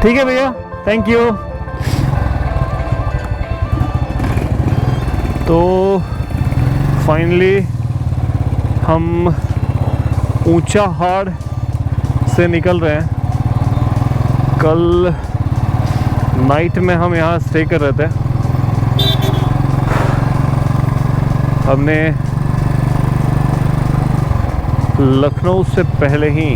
ठीक है भैया, थैंक यू। तो फाइनली हम ऊंचाहार से निकल रहे हैं। कल नाइट में हम यहाँ स्टे कर रहे थे। हमने लखनऊ से पहले ही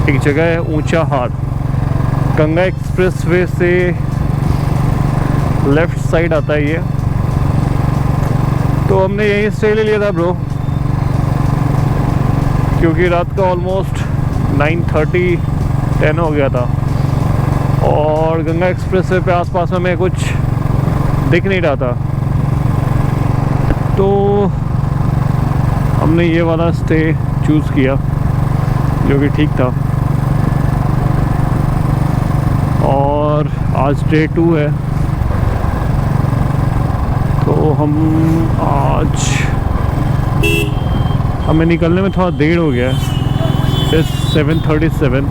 एक जगह है ऊंचाहार, गंगा एक्सप्रेसवे से लेफ़्ट साइड आता है ये। तो हमने यहीं स्टे ले लिया था ब्रो, क्योंकि रात का ऑलमोस्ट 9:30-10 हो गया था और गंगा एक्सप्रेसवे पे आसपास में हमें कुछ दिख नहीं रहा था। तो हमने ये वाला स्टे चूज़ किया जो कि ठीक था। और आज डे 2 है, तो हमें निकलने में थोड़ा देर हो गया है। इट्स 7:37।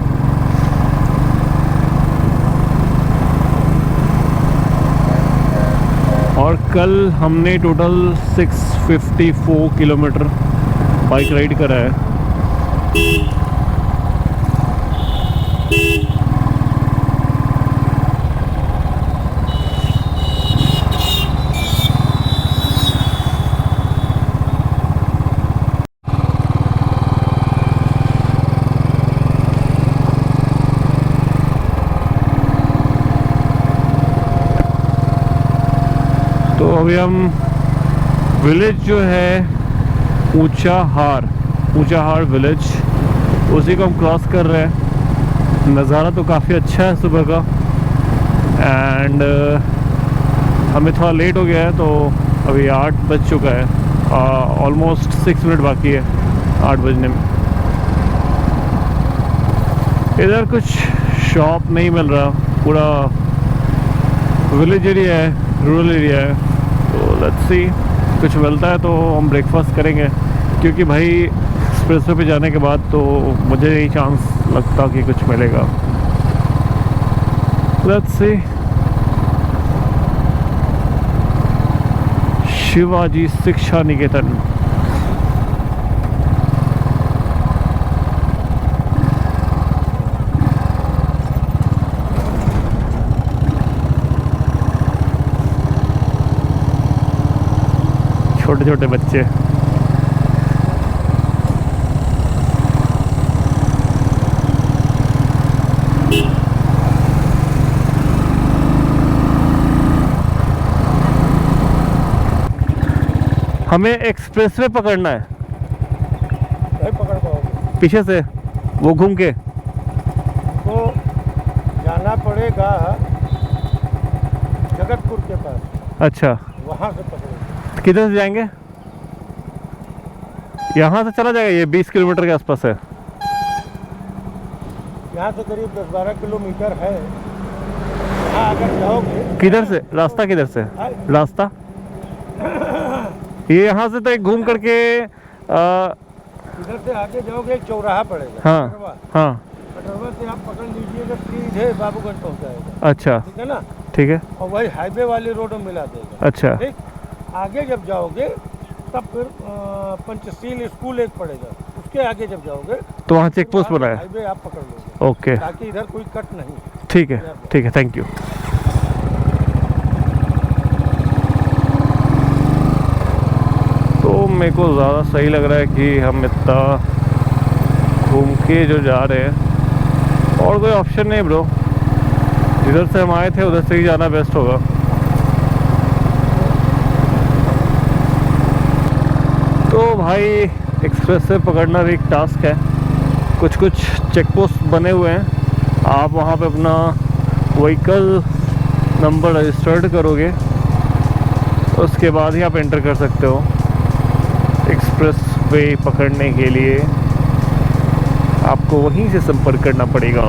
और कल हमने टोटल 654 किलोमीटर बाइक राइड करा है। तो अभी हम विलेज जो है ऊंचाहार विलेज, उसी को हम क्रॉस कर रहे हैं। नज़ारा तो काफ़ी अच्छा है सुबह का। एंड हमें थोड़ा लेट हो गया है, तो अभी 8 बज चुका है। ऑलमोस्ट 6 मिनट बाकी है 8 बजने में। इधर कुछ शॉप नहीं मिल रहा, पूरा विलेज एरिया है, रूरल एरिया है। तो लेट्स सी, कुछ मिलता है तो हम ब्रेकफास्ट करेंगे, क्योंकि भाई एक्सप्रेसवे पे जाने के बाद तो मुझे नहीं चांस लगता कि कुछ मिलेगा। Let's see. शिवाजी शिक्षा निकेतन। छोटे छोटे बच्चे। हमें एक्सप्रेसवे पकड़ना है। नहीं पकड़ पाओगे, पीछे से वो घूम के तो जाना पड़ेगा जगतपुर के पास। अच्छा, वहाँ से पकड़ोगे। किधर से जाएंगे? यहाँ से चला जाएगा, ये 20 किलोमीटर के आसपास है। यहाँ से करीब 10-12 किलोमीटर है। यहाँ अगर जाओगे, किधर से रास्ता, किधर से रास्ता? ये यहाँ से तो एक घूम करके इधर से आगे जाओगे, एक चौराहा पड़ेगा। हाँ हाँ, कटरवा से आप पकड़ लीजिएगा, सीधे बाबूगंज पहुँच जाएगा। अच्छा, ठीक है ना? ठीक है। और वही हाईवे वाली रोड में मिला देगा। अच्छा, ठीक। आगे जब जाओगे तब फिर पंचशील स्कूल एक पड़ेगा, उसके आगे जब जाओगे तो वहाँ चेक पोस्ट बना है। हाईवे आप पकड़ लोगे। ओके, ताकि इधर कोई कट नहीं। ठीक है, ठीक है, थैंक यू। तो मेरे को ज़्यादा सही लग रहा है कि हम इतना घूम के जो जा रहे हैं, और कोई ऑप्शन नहीं ब्रो। जिधर से हम आए थे उधर से ही जाना बेस्ट होगा। तो भाई एक्सप्रेसवे पकड़ना भी एक टास्क है। कुछ कुछ चेक पोस्ट बने हुए हैं, आप वहाँ पे अपना व्हीकल नंबर रजिस्टर्ड करोगे, उसके बाद ही आप एंटर कर सकते हो। एक्सप्रेसवे पकड़ने के लिए आपको वहीं से संपर्क करना पड़ेगा।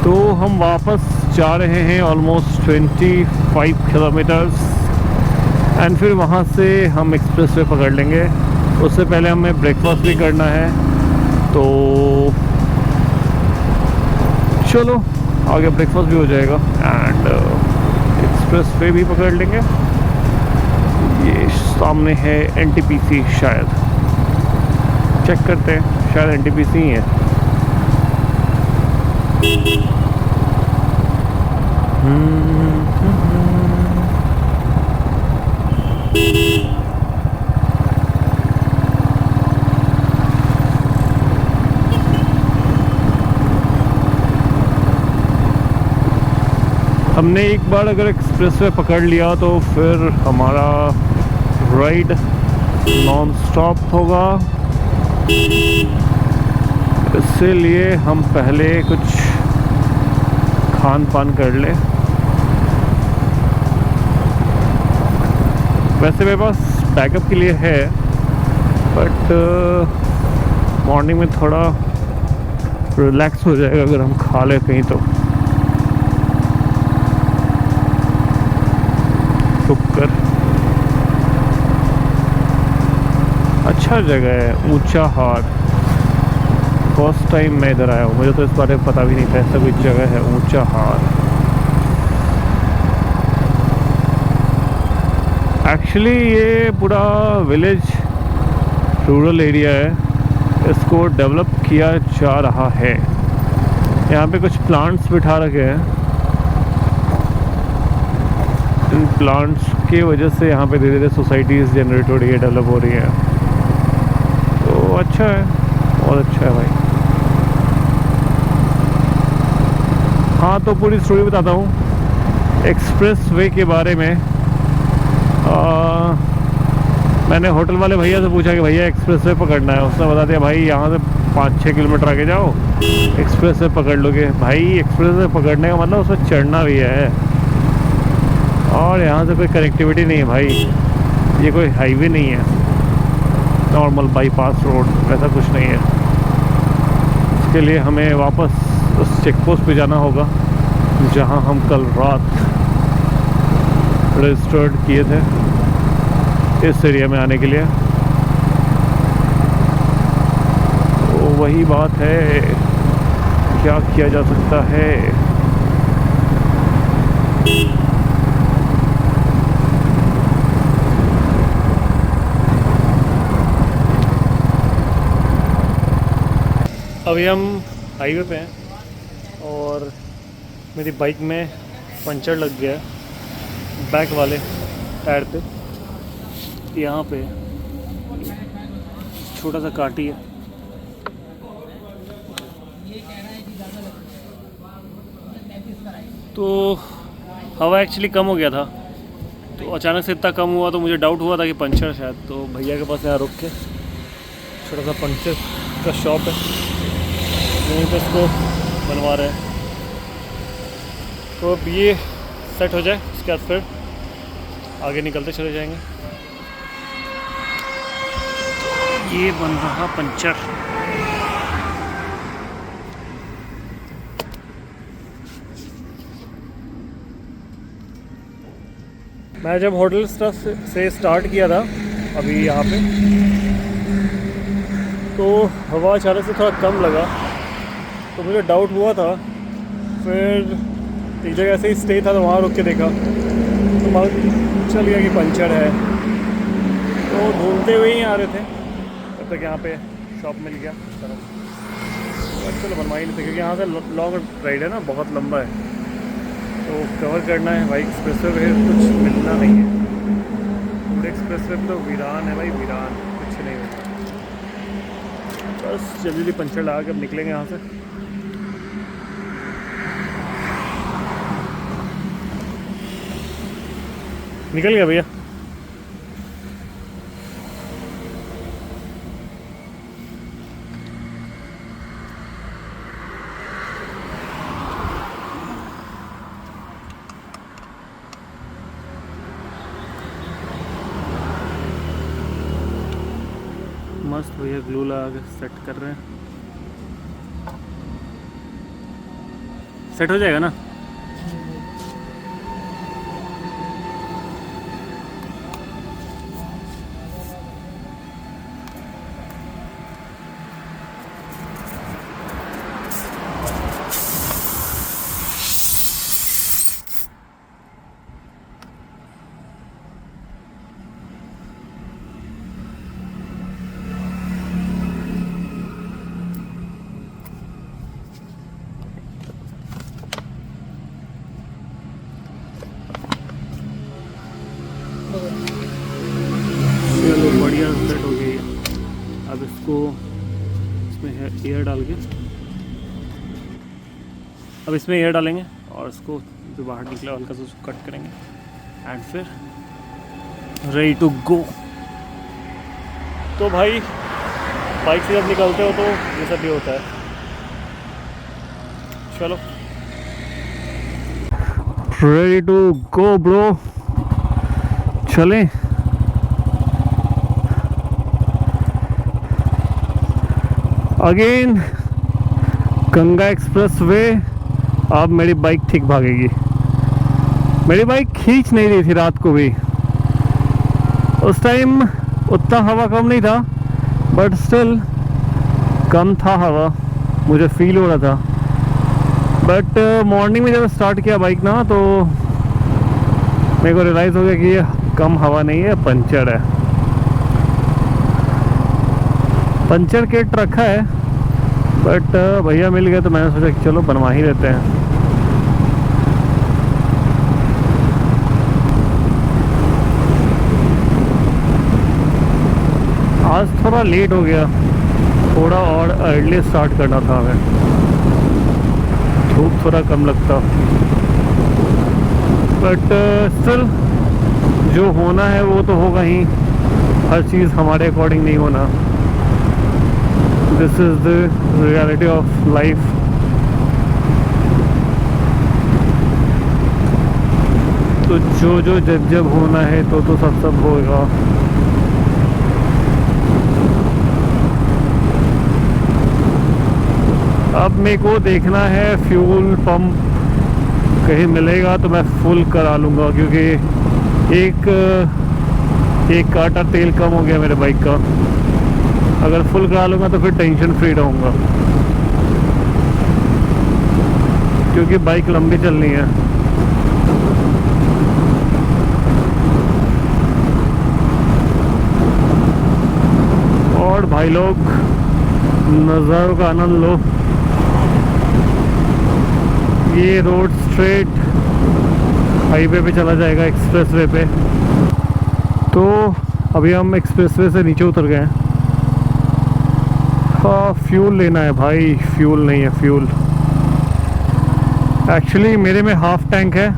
तो हम वापस जा रहे हैं ऑलमोस्ट 25 किलोमीटर्स, एंड फिर वहाँ से हम एक्सप्रेसवे पकड़ लेंगे। उससे पहले हमें ब्रेकफास्ट भी करना है, तो चलो आगे ब्रेकफास्ट भी हो जाएगा एंड एक्सप्रेस वे भी पकड़ लेंगे। ये सामने है NTPC, शायद चेक करते हैं, शायद NTPC ही है। हमने एक बार अगर एक्सप्रेसवे पकड़ लिया तो फिर हमारा राइड नॉन स्टॉप होगा। इसीलिए हम पहले कुछ खान पान कर ले। वैसे मेरे पास बैकअप के लिए है, बट मॉर्निंग में थोड़ा रिलैक्स हो जाएगा अगर हम खा ले कहीं तो। टुक्कर अच्छा जगह है, ऊंचा हार। फर्स्ट टाइम मैं इधर आया हूँ, मुझे तो इस बारे में पता भी नहीं था ऐसा कोई जगह है, ऊंचा हार। एक्चुअली ये पूरा विलेज रूरल एरिया है, इसको डेवलप किया जा रहा है। यहाँ पे कुछ प्लांट्स बिठा रखे हैं, इन प्लांट्स की वजह से यहाँ पे धीरे धीरे सोसाइटीज़ जनरेट हो रही है, डेवलप हो रही है। तो अच्छा है, बहुत अच्छा है भाई। हाँ तो पूरी स्टोरी बताता हूँ एक्सप्रेस वे के बारे में। मैंने होटल वाले भैया से पूछा कि भैया एक्सप्रेस वे पकड़ना है, उसने बता दिया भाई यहाँ से 5-6 किलोमीटर आगे जाओ, एक्सप्रेस वे पकड़ लोगे। भाई एक्सप्रेस वे पकड़ने का मतलब उसमें चढ़ना भी है, और यहाँ से कोई कनेक्टिविटी नहीं है भाई, ये कोई हाईवे नहीं है, नॉर्मल बाईपास रोड, वैसा कुछ नहीं है। इसके लिए हमें वापस उस चेक पोस्ट पे जाना होगा जहाँ हम कल रात रजिस्टर्ड किए थे इस एरिया में आने के लिए। तो वही बात है, क्या किया जा सकता है। अभी हम हाईवे पे हैं और मेरी बाइक में पंचर लग गया है बैक वाले टायर पे। यहाँ पे छोटा सा काटी है, तो हवा एक्चुअली कम हो गया था, तो अचानक से इतना कम हुआ तो मुझे डाउट हुआ था कि पंचर शायद। तो भैया के पास यहाँ रुक के छोटा सा पंचर का शॉप है, यहीं पे इसको बनवा रहे हैं। तो अब ये सेट हो जाए उसके बाद फिर आगे निकलते चले जाएंगे। ये बन रहा पंचर। मैं जब होटल स्टाफ से स्टार्ट किया था अभी यहाँ पे, तो हवा अचानक से थोड़ा कम लगा तो मुझे डाउट हुआ था। फिर एक जगह ऐसे ही स्टे था तो वहाँ रुक के देखा तो मालूम चल गया कि पंचर है। तो ढूंढते हुए ही आ रहे थे, तब तक यहाँ पे शॉप मिल गया। चलो बनवा ही नहीं थे क्योंकि यहाँ से लॉन्ग राइड है ना, बहुत लंबा है, तो कवर करना है भाई। एक्सप्रेस वे कुछ मिलना नहीं है, पूरे एक्सप्रेस वे तो वीरान है भाई, वीरान, कुछ नहीं मिलता। बस जल्दी जल्दी पंचर लगा के अब निकलेंगे यहाँ से। निकल गया भैया। मस्त भैया ग्लू लगा के सेट कर रहे हैं। सेट हो जाएगा ना? अब इसमें एयर डालेंगे और इसको जो बाहर निकला हल्का सा उसको कट करेंगे एंड फिर रेडी टू गो। तो भाई बाइक से जब निकलते हो तो ये सब भी होता है। चलो रेडी टू गो ब्रो, चलें। Again Ganga express way. अब मेरी बाइक ठीक भागेगी। मेरी बाइक खींच नहीं रही थी रात को भी, उस टाइम उतना हवा कम नहीं था बट स्टिल कम था हवा, मुझे फील हो रहा था। बट मॉर्निंग में जब स्टार्ट किया बाइक ना तो मेरे को रियलाइज़ हो गया कि ये कम हवा नहीं है, पंचर है। पंचर किट रखा है बट भैया मिल गए तो मैंने सोचा कि चलो बनवा ही देते हैं। आज थोड़ा लेट हो गया, थोड़ा और अर्ली स्टार्ट करना था हमें, धूप थोड़ा कम लगता। बट स्टिल जो होना है वो तो होगा ही, हर चीज़ हमारे अकॉर्डिंग नहीं होना। This is the reality of life. तो जो जब होना है तो सब होगा। अब मेरे को देखना है फ्यूल पंप कहीं मिलेगा तो मैं फुल करा लूँगा, क्योंकि एक काटा तेल कम हो गया मेरे बाइक का। अगर फुल करा लूँगा तो फिर टेंशन फ्री रहूँगा, क्योंकि बाइक लंबी चलनी है। और भाई लोग नज़ारों का आनंद लो। ये रोड स्ट्रेट हाईवे पे चला जाएगा, एक्सप्रेसवे पे। तो अभी हम एक्सप्रेसवे से नीचे उतर गए हैं। हाँ फ्यूल लेना है भाई, फ्यूल नहीं है फ्यूल। एक्चुअली मेरे में हाफ टैंक है,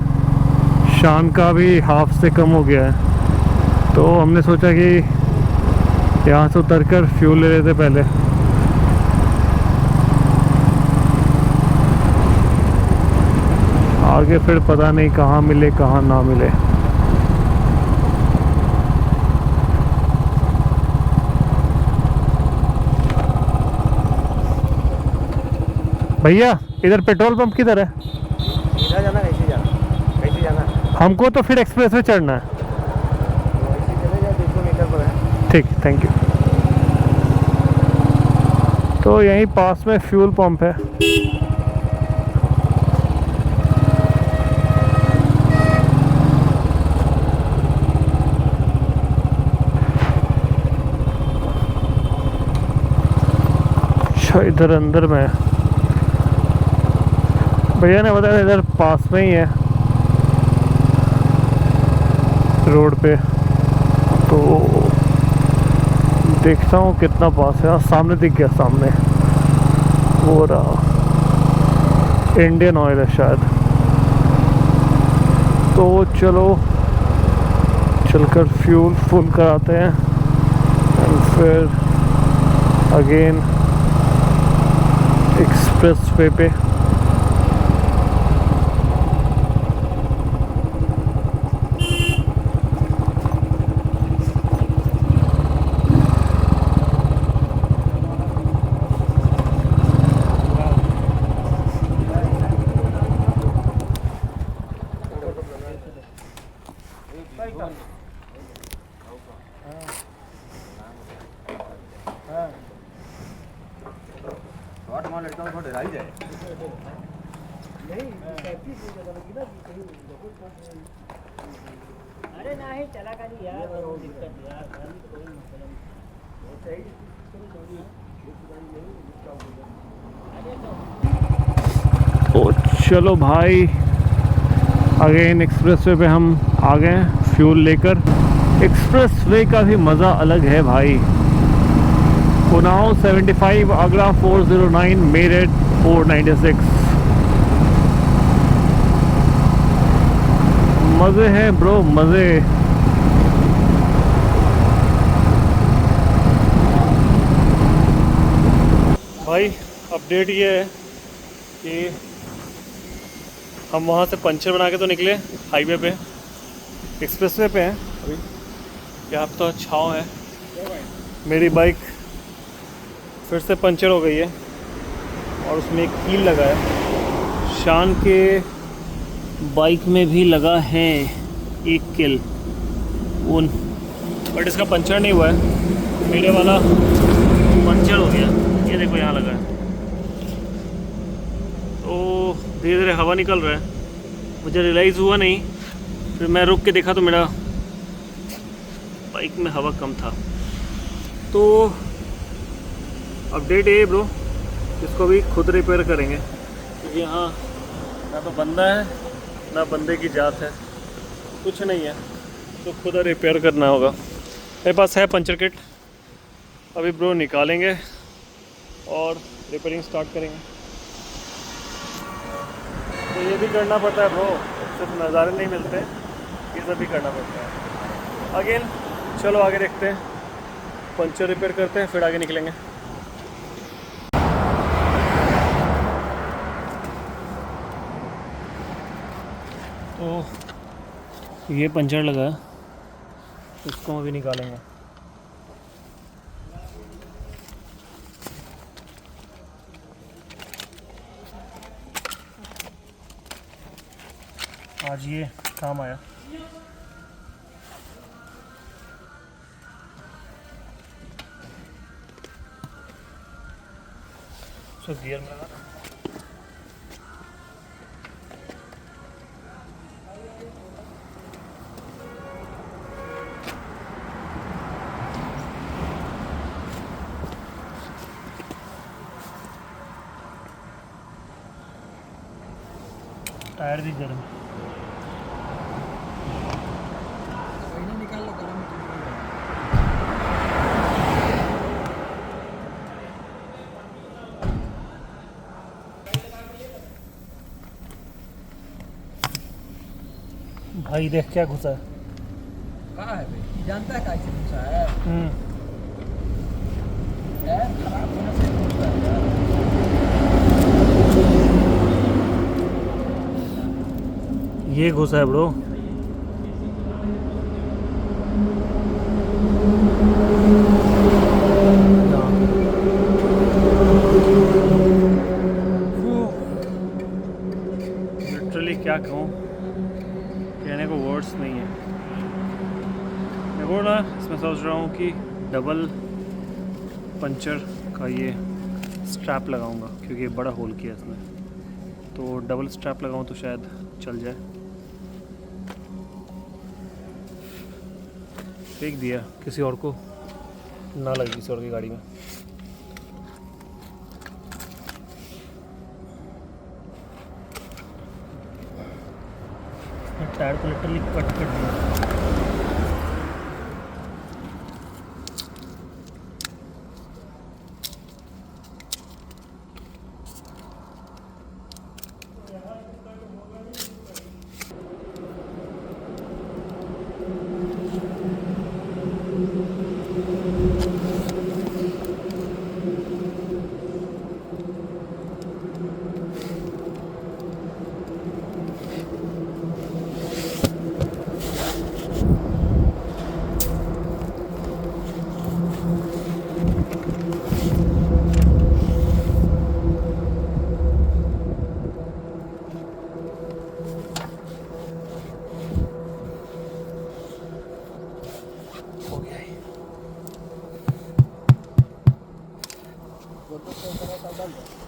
शान का भी हाफ से कम हो गया है, तो हमने सोचा कि यहाँ से उतर कर फ्यूल ले लेते पहले। आगे फिर पता नहीं कहाँ मिले कहाँ ना मिले। भैया इधर पेट्रोल पंप किधर है? इधर जाना, कैसे जाना? हमको तो फिर एक्सप्रेस में चढ़ना है। ऐसे चले जाओ, 200 मीटर पर है। ठीक, थैंक यू। तो यहीं पास में फ्यूल पंप है। अच्छा इधर अंदर में है। भैया ने बताया इधर पास में ही है रोड पे, तो देखता हूँ कितना पास है। सामने दिख गया, सामने वो रहा, इंडियन ऑयल है शायद। तो चलो चलकर फ्यूल फुल कराते हैं एंड फिर अगेन एक्सप्रेस वे पे। अरे नहीं चला करी यार, कोई दिक्कत यार, कोई मतलब तो चलो भाई अगेन एक्सप्रेस वे पे हम आ गए हैं फ्यूल लेकर। एक्सप्रेस वे का भी मज़ा अलग है भाई। उन्नाव 75, आगरा 409, मेरठ 496। मज़े हैं ब्रो, मज़े। भाई अपडेट ये है कि हम वहाँ से पंचर बना के तो निकले हाईवे पे, एक्सप्रेसवे पे हैं अभी। यहाँ तो छाँव है। मेरी बाइक फिर से पंचर हो गई है और उसमें एक कील लगा है। शान के बाइक में भी लगा है एक कील उन, बट इसका पंचर नहीं हुआ है। मेरे वाला पंचर हो गया, ये देखो यहाँ लगा है। तो धीरे धीरे हवा निकल रहा है, मुझे रियलाइज़ हुआ नहीं, फिर मैं रुक के देखा तो मेरा बाइक में हवा कम था। तो अपडेट ये ब्रो, इसको भी खुद रिपेयर करेंगे क्योंकि यहाँ ना तो बंदा है ना बंदे की जात है, कुछ नहीं है, तो खुद रिपेयर करना होगा। मेरे पास है पंचर किट, अभी ब्रो निकालेंगे और रिपेयरिंग स्टार्ट करेंगे। तो ये भी करना पड़ता है ब्रो, सिर्फ नज़ारे नहीं मिलते, ये सब भी करना पड़ता है। अगेन चलो आगे देखते हैं, पंचर रिपेयर करते हैं फिर आगे निकलेंगे। तो ये पंचर लगा, इसको हम अभी निकालेंगे। आज ये काम आया। तो गियर में लगा, टायर भी गर्म। निकाल लो गरम। भाई देख क्या घुसा है। कहाँ है भाई? जानता है कैसे घुसा है? टायर खराब होने से घुसा है यार। ये घुसा है ब्रो। लिटरली क्या कहूँ, कहने को वर्ड्स नहीं है। मैं बोल रहा, इसमें सोच रहा हूँ कि डबल पंचर का ये स्ट्रैप लगाऊंगा क्योंकि ये बड़ा होल किया इसने, तो डबल स्ट्रैप लगाऊं तो शायद चल जाए। फेंक दिया, किसी और को ना लगे, किसी और की गाड़ी में। टायर को लिटरली कट कर दिया।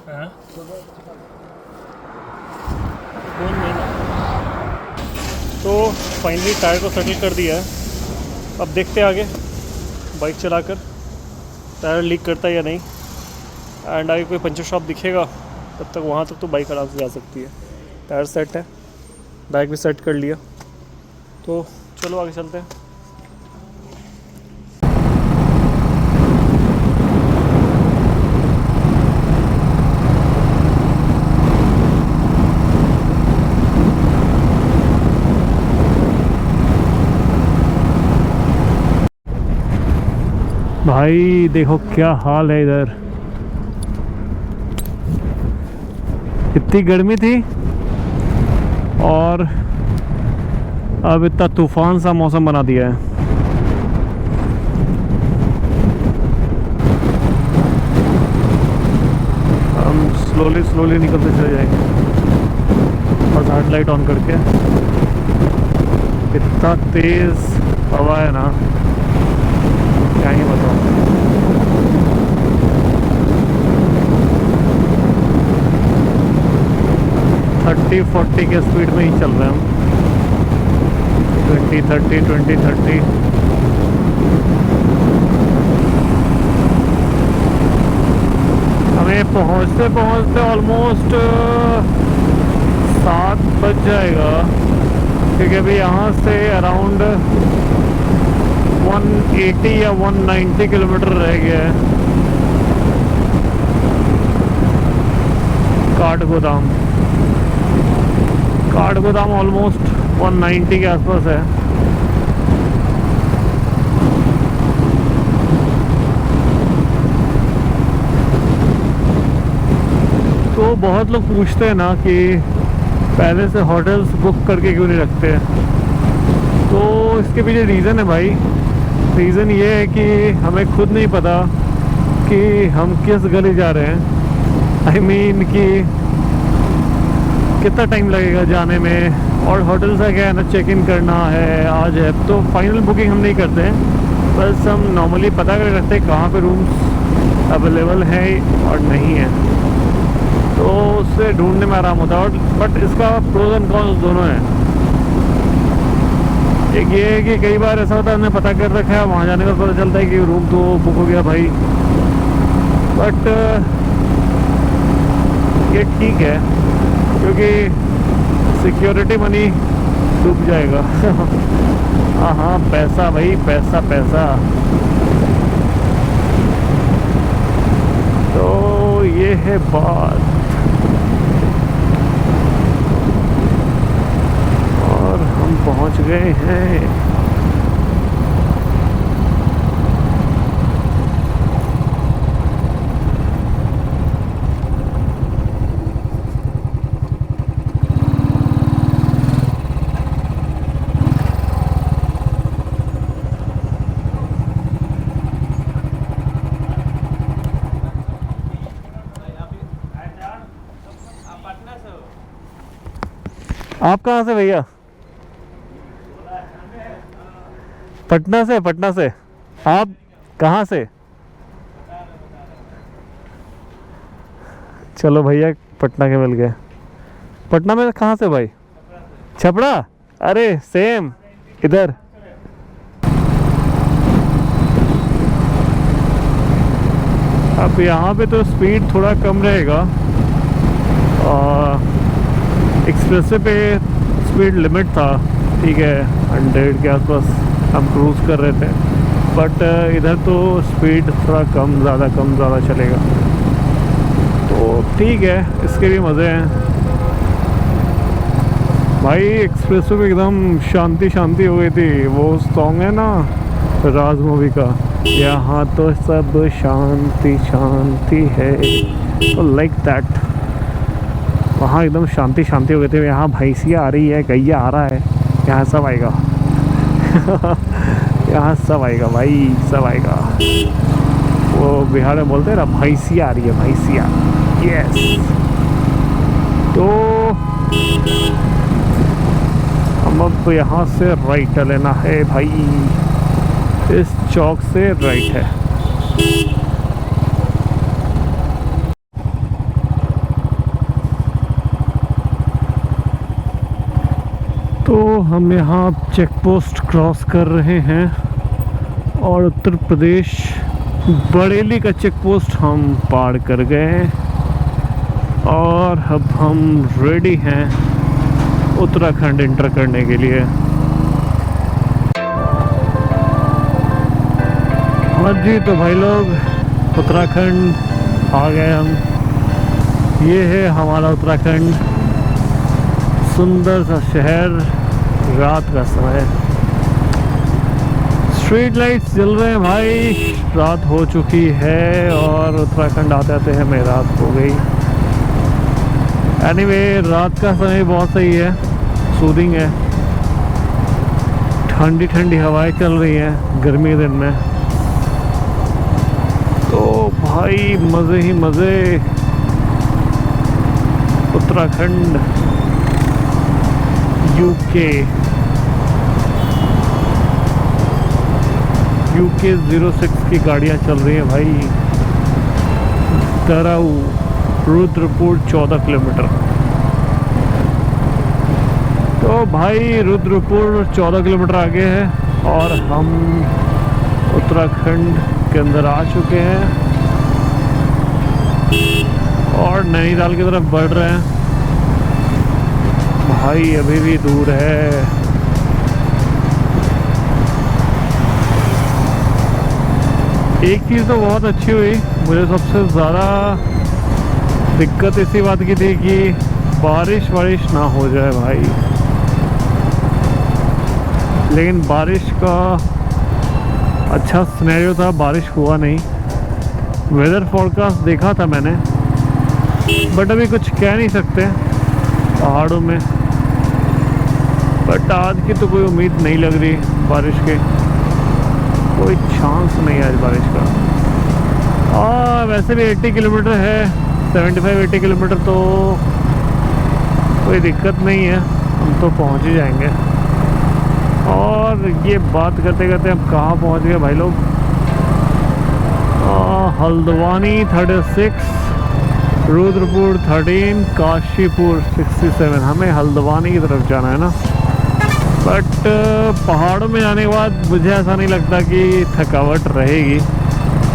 हाँ? तो फाइनली टायर को सेटल कर दिया है। अब देखते हैं आगे बाइक चलाकर टायर लीक करता है या नहीं, एंड आगे कोई पंचर शॉप दिखेगा तब तक वहाँ तक तो बाइक आराम से जा सकती है। टायर सेट है, बाइक भी सेट कर लिया, तो चलो आगे चलते हैं। भाई देखो क्या हाल है इधर, इतनी गर्मी थी और अब इतना तूफान सा मौसम बना दिया है। हम स्लोली निकलते चले जाएंगे बस हार्ड लाइट ऑन करके। इतना तेज हवा है ना, क्या ही बताऊं। थर्टी 40 के स्पीड में ही चल रहे हैं हम, 20-30 हमें पहुंचते पहुंचते ऑलमोस्ट 7 बज जाएगा, क्योंकि अभी यहाँ से अराउंड 180 या 190 किलोमीटर रह गया है काठगोदाम ऑलमोस्ट 190 के आसपास है। तो बहुत लोग पूछते हैं ना कि पहले से होटल्स बुक करके क्यों नहीं रखते, तो इसके पीछे रीज़न है भाई। रीज़न ये है कि हमें खुद नहीं पता कि हम किस गली जा रहे हैं, आई मीन कि कितना टाइम लगेगा जाने में, और होटल का क्या है ना, चेक इन करना है आज है, तो फाइनल बुकिंग हम नहीं करते हैं, बस हम नॉर्मली पता कर रखते हैं कहाँ पे रूम्स अवेलेबल हैं और नहीं है, तो उससे ढूंढने में आराम होता है। और बट इसका प्रोज एंड कॉन्स दोनों हैं। एक ये है कि कई बार ऐसा होता है हमने पता कर रखा है, वहाँ जाने का पता चलता है कि रूम तो बुक हो गया भाई, बट ये ठीक है क्योंकि सिक्योरिटी मनी डूब जाएगा। हाँ पैसा भाई, पैसा पैसा। तो ये है बात, और हम पहुंच गए हैं। आप कहाँ से भैया? पटना से? पटना से आप कहाँ से? चलो भैया पटना के मिल गए। पटना में कहाँ से भाई? छपरा? अरे सेम इधर। अब यहाँ पे तो स्पीड थोड़ा कम रहेगा, एक्सप्रेसवे पे स्पीड लिमिट था, ठीक है 100 के आसपास हम क्रूज़ कर रहे थे, बट इधर तो स्पीड थोड़ा कम ज़्यादा चलेगा, तो ठीक है, इसके भी मज़े हैं भाई। एक्सप्रेसवे पे एकदम शांति हो गई थी। वो सॉन्ग है ना राज मूवी का, यहाँ तो सब शांति है, तो लाइक दैट, वहाँ एकदम शांति हो गई थी। यहाँ भैंसिया आ रही है, गैया आ रहा है, यहाँ सब आएगा। यहाँ सब आएगा भाई, सब आएगा। वो बिहार में बोलते हैं ना, भैंसिया आ रही है, भैंसिया। यस, तो हम अब यहाँ से राइट लेना है भाई, इस चौक से राइट है। तो हम यहाँ चेक पोस्ट क्रॉस कर रहे हैं और उत्तर प्रदेश बरेली का चेक पोस्ट हम पार कर गए हैं और अब हम रेडी हैं उत्तराखंड इंटर करने के लिए। हाँ जी, तो भाई लोग उत्तराखंड आ गए हम। ये है हमारा उत्तराखंड, सुंदर सा शहर, रात का समय, स्ट्रीट लाइट्स जल रहे हैं भाई, रात हो चुकी है और उत्तराखंड आते आते हमें रात हो गई। एनीवे रात का समय बहुत सही है, सूदिंग है, ठंडी ठंडी हवाएं चल रही हैं गर्मी के दिन में, तो भाई मज़े ही मज़े। उत्तराखंड यूके 06 की गाड़ियाँ चल रही हैं भाई। दराऊ रुद्रपुर 14 किलोमीटर। तो भाई रुद्रपुर 14 किलोमीटर आगे है और हम उत्तराखंड के अंदर आ चुके हैं और नैनीताल की तरफ बढ़ रहे हैं। भाई अभी भी दूर है। एक चीज़ तो बहुत अच्छी हुई, मुझे सबसे ज़्यादा दिक्कत इसी बात की थी कि बारिश ना हो जाए भाई, लेकिन बारिश का अच्छा सिनेरियो था, बारिश हुआ नहीं। वेदर फोरकास्ट देखा था मैंने, बट अभी कुछ कह नहीं सकते पहाड़ों में। बट आज की तो कोई उम्मीद नहीं लग रही बारिश के, कोई चांस नहीं है आज बारिश का। वैसे भी 80 किलोमीटर है, 75-80 किलोमीटर, तो कोई दिक्कत नहीं है, हम तो पहुंच ही जाएंगे। और ये बात करते करते हम कहाँ पहुंच गए भाई लोग? हल्द्वानी 36, रुद्रपुर 13, काशीपुर 67। हमें हल्द्वानी की तरफ जाना है ना। बट पहाड़ों में जाने के बाद मुझे ऐसा नहीं लगता कि थकावट रहेगी।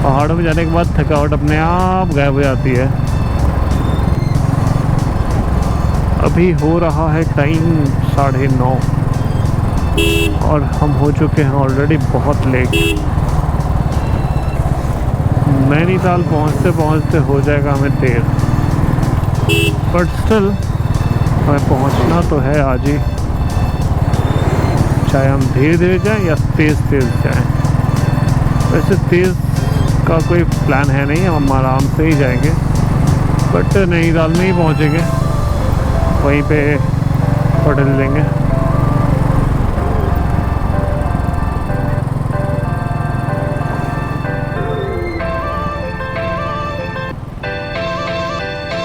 पहाड़ों में जाने के बाद थकावट अपने आप गायब हो जाती है। अभी हो रहा है टाइम 9:30 और हम हो चुके हैं ऑलरेडी बहुत लेट। नैनीताल पहुंचते पहुंचते हो जाएगा हमें देर, बट स्टिल हमें पहुंचना तो है आज ही, चाहे हम धीरे धीरे जाएं या तेज़ जाएं। वैसे तेज़ का कोई प्लान है नहीं, हम आराम से ही जाएंगे, बट नैनीताल में ही पहुंचेंगे, वहीं पे होटल लेंगे।